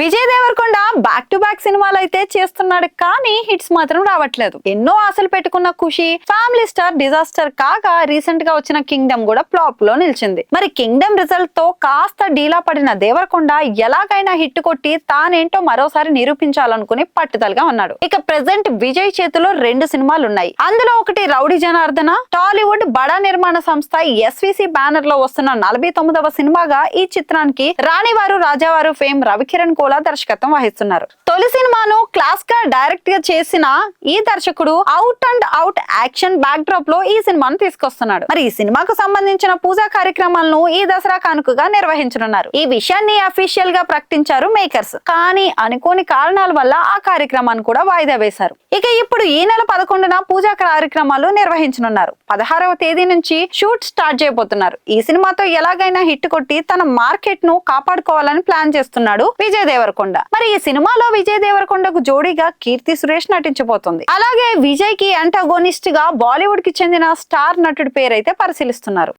Vijay Deverakonda back to back సినిమాలు అయితే చేస్తున్నాడు, కానీ హిట్స్ మాత్రం రావట్లేదు. ఎన్నో ఆశలు పెట్టుకున్న ఖుషి, ఫ్యామిలీ స్టార్ డిజాస్టర్ కాగా రీసెంట్ గా వచ్చిన కింగ్డమ్ కూడా ఫ్లాప్ లో నిలిచింది. మరి కింగ్డమ్ రిజల్ట్ తో కాస్త డీలా పడిన దేవరకొండ ఎలాగైనా హిట్ కొట్టి తానేంటో మరోసారి నిరూపించాలనుకుని పట్టుదలగా ఉన్నాడు. ఇక ప్రెసెంట్ విజయ్ చేతిలో 2 సినిమాలు ఉన్నాయి. అందులో ఒకటి రౌడీ జనార్దన, టాలీవుడ్ బడా నిర్మాణ సంస్థ ఎస్విసి బ్యానర్ లో వస్తున్న 49వ సినిమాగా ఈ చిత్రానికి రాణివారు రాజావారు ఫేమ్ రవికిరణ్ కోలా దర్శకత్వం వహిస్తున్నారు. తొలి సినిమాను క్లాస్ గా డైరెక్ట్ గా చేసిన ఈ దర్శకుడు out and out action back drop లో ఈ సినిమాను తీసుకొస్తున్నాడు. మరి ఈ సినిమాకు సంబంధించిన పూజా కార్యక్రమాలను ఈ దసరా కానుకగా నిర్వహించనున్నారు. ఈ విషయాన్ని అఫీషియల్ గా ప్రకటించారు మేకర్స్. కానీ అనుకోని కారణాల వల్ల ఆ కార్యక్రమాన్ని కూడా వాయిదా వేశారు. ఇక ఇప్పుడు ఈ నెల 11న పూజా కార్యక్రమాలు నిర్వహించనున్నారు. 16వ తేదీ నుంచి షూట్ స్టార్ట్ చేయబోతున్నారు. ఈ సినిమాతో ఎలాగైనా హిట్ కొట్టి తన మార్కెట్ ను కాపాడుకోవాలని ప్లాన్ చేస్తున్నాడు విజయ్ దేవరకొండ. మరి ఈ సినిమాలో విజయ్ దేవరకొండకు జోడీగా కీర్తి సురేష్ నటించబోతుంది. అలాగే విజయ్ కి యాంటాగోనిస్ట్ గా బాలీవుడ్ కి చెందిన స్టార్ నటుడి పేరైతే పరిశీలిస్తున్నారు.